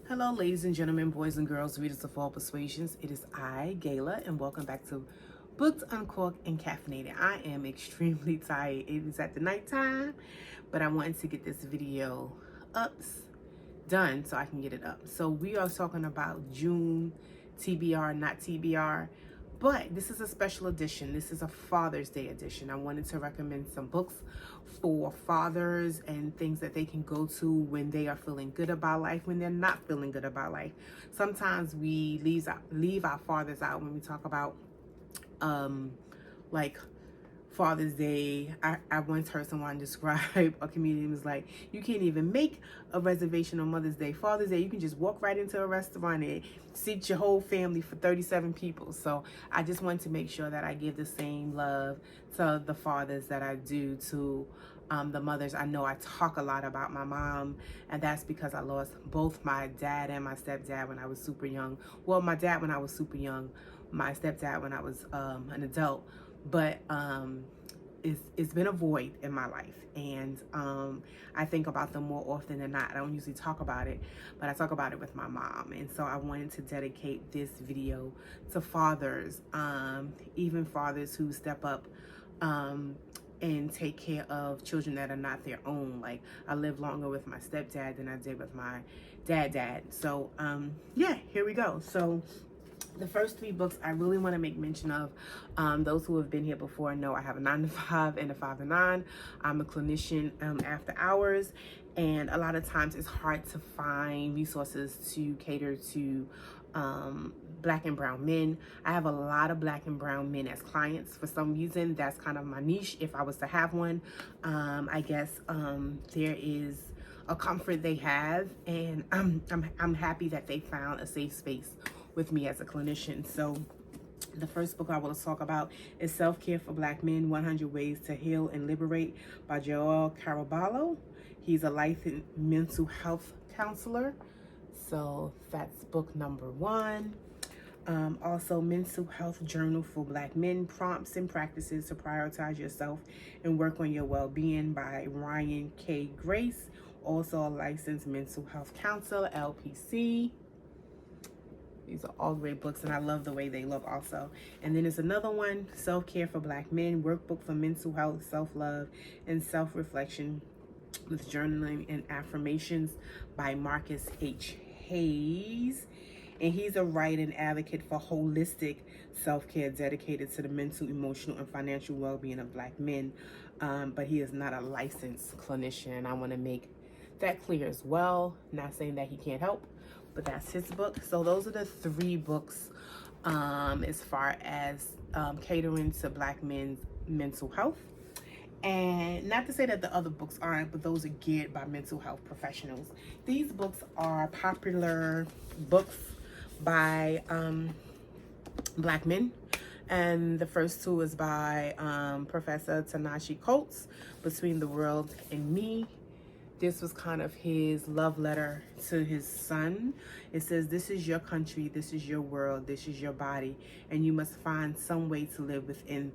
Hello, ladies and gentlemen, boys and girls, readers of all persuasions. It is I, Gayla, and welcome back to Booked, Uncorked, and Caffeinated. I am extremely tired. It is at the nighttime, but I wanted to get this video done so I can get it up. So we are talking about June TBR, not TBR. But this is a special edition. This is a Father's Day edition. I wanted to recommend some books for fathers and things that they can go to when they are feeling good about life, when they're not feeling good about life. Sometimes we leave our fathers out when we talk about like Father's Day. I once heard someone describe a comedian was like, you can't even make a reservation on Mother's Day. Father's Day, you can just walk right into a restaurant and seat your whole family for 37 people. So I just want to make sure that I give the same love to the fathers that I do to the mothers. I know I talk a lot about my mom, and that's because I lost both my dad and my stepdad when I was super young. Well, my dad when I was super young, my stepdad when I was an adult. But it's been a void in my life, and I think about them more often than not. I don't usually talk about it, but I talk about it with my mom, and so I wanted to dedicate this video to fathers, even fathers who step up and take care of children that are not their own. Like, I lived longer with my stepdad than I did with my dad. So yeah, here we go. So the first three books I really want to make mention of. Those who have been here before know I have a 9-to-5 and a 5-to-9. I'm a clinician after hours, and a lot of times it's hard to find resources to cater to Black and brown men. I have a lot of Black and brown men as clients. For some reason, that's kind of my niche. If I was to have one, I guess there is a comfort they have, and I'm happy that they found a safe space with me as a clinician. So the first book I will talk about is Self-Care for Black Men, 100 Ways to Heal and Liberate by Joel Caraballo. He's a licensed mental health counselor. So that's book number 1. Also, Mental Health Journal for Black Men, Prompts and Practices to Prioritize Yourself and Work on Your Well-Being by Ryan K. Grace, also a licensed mental health counselor, LPC. These are all great books, and I love the way they look also. And then there's another one, Self-Care for Black Men, Workbook for Mental Health, Self-Love, and Self-Reflection with Journaling and Affirmations by Marcus H. Hayes. And he's a writer and advocate for holistic self-care dedicated to the mental, emotional, and financial well-being of Black men. But he is not a licensed clinician. I want to make that clear as well. Not saying that he can't help, but that's his book. So those are the 3 books as far as catering to Black men's mental health. And not to say that the other books aren't, but those are geared by mental health professionals. These books are popular books by Black men. And the first 2 is by Professor Ta-Nehisi Coates, Between the World and Me. This was kind of his love letter to his son. It says, this is your country, this is your world, this is your body, and you must find some way to live within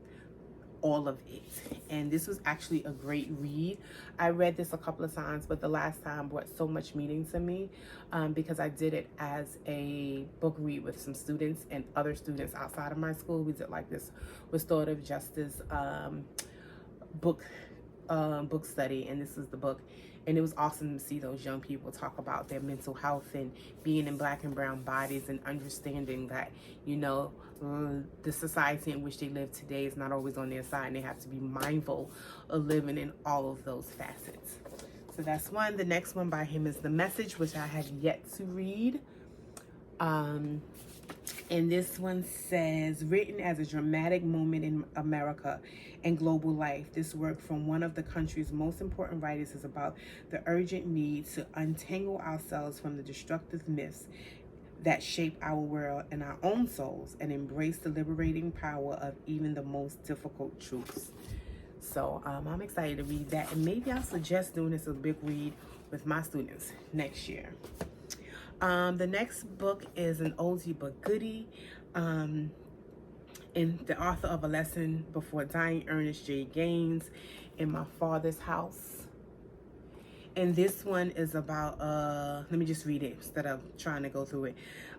all of it. And this was actually a great read. I read this a couple of times, but the last time brought so much meaning to me because I did it as a book read with some students and other students outside of my school. We did like this restorative justice book study, and this is the book. And it was awesome to see those young people talk about their mental health and being in Black and brown bodies and understanding that, you know, the society in which they live today is not always on their side, and they have to be mindful of living in all of those facets. So that's one. The next one by him is The Message, which I have yet to read. And this one says, written as a dramatic moment in America and global life, this work from one of the country's most important writers is about the urgent need to untangle ourselves from the destructive myths that shape our world and our own souls, and embrace the liberating power of even the most difficult truths. So I'm excited to read that, and maybe I'll suggest doing this as a big read with my students next year. The next book is an oldie but goodie. And the author of A Lesson Before Dying, Ernest J. Gaines, In My Father's House. And this one is about, let me just read it instead of trying to go through it.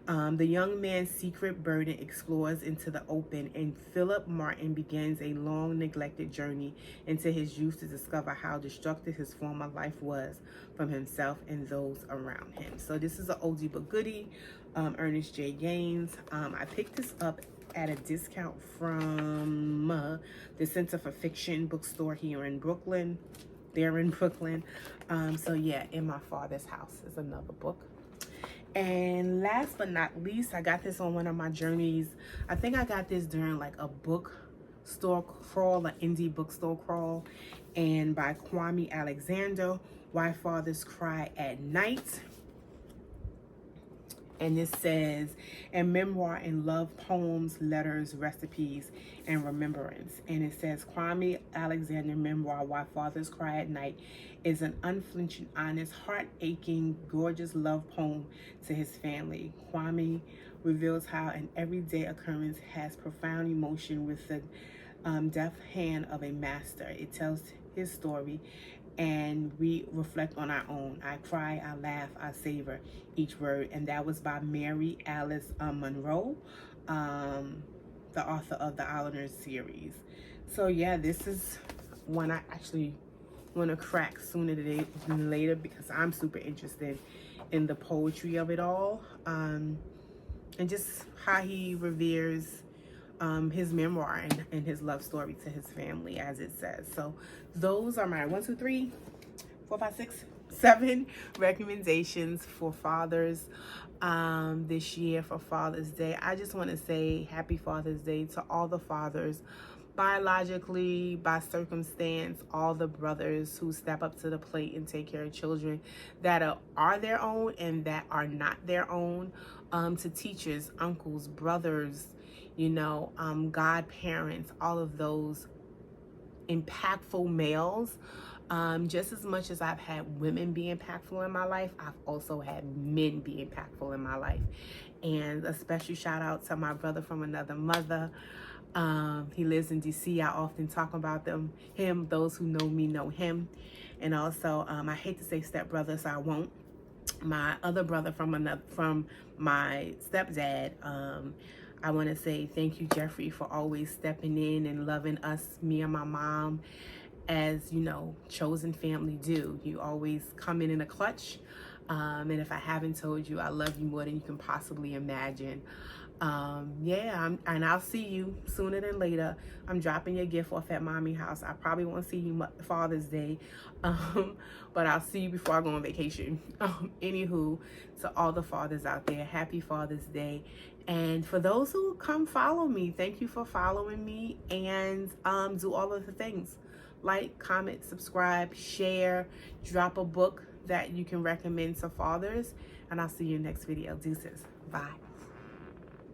The young man's secret burden explores into the open, and Philip Martin begins a long neglected journey into his youth to discover how destructive his former life was from himself and those around him. So this is an oldie but goodie, Ernest J. Gaines. I picked this up at a discount from the Center for Fiction bookstore here in Brooklyn. They're in Brooklyn. So yeah, In My Father's House is another book. And last but not least, I got this on one of my journeys. I think I got this during like a bookstore crawl, an indie bookstore crawl, and by Kwame Alexander, Why Fathers Cry at Night. And this says, a memoir in love, poems, letters, recipes, and remembrance. And it says, Kwame Alexander memoir, Why Fathers Cry at Night, is an unflinching, honest, heart-aching, gorgeous love poem to his family. Kwame reveals how an everyday occurrence has profound emotion with the deft hand of a master. It tells his story, and we reflect on our own. I cry, I laugh, I savor each word. And that was by Mary Alice Monroe, the author of the Islanders series. So yeah, this is one I actually want to crack sooner than later, because I'm super interested in the poetry of it all, and just how he reveres his memoir and his love story to his family, as it says. So those are my 1, 2, 3, 4, 5, 6, 7 recommendations for fathers this year for Father's Day. I just want to say happy Father's Day to all the fathers, biologically, by circumstance, all the brothers who step up to the plate and take care of children that are their own and that are not their own, to teachers, uncles, brothers, you know, godparents, all of those impactful males. Just as much as I've had women be impactful in my life, I've also had men be impactful in my life. And a special shout out to my brother from another mother. He lives in DC. I often talk about him. Those who know me know him. And also, I hate to say stepbrother, so I won't. My other brother from my stepdad. I want to say thank you, Jeffrey, for always stepping in and loving us, me and my mom, as, you know, chosen family do. You always come in a clutch. And if I haven't told you, I love you more than you can possibly imagine. Yeah, and I'll see you sooner than later. I'm dropping your gift off at Mommy House. I probably won't see you Father's Day, but I'll see you before I go on vacation. Anywho, to all the fathers out there, happy Father's Day. And for those who come follow me, thank you for following me, and do all of the things. Like, comment, subscribe, share, drop a book that you can recommend to fathers, and I'll see you in the next video. Deuces. Bye.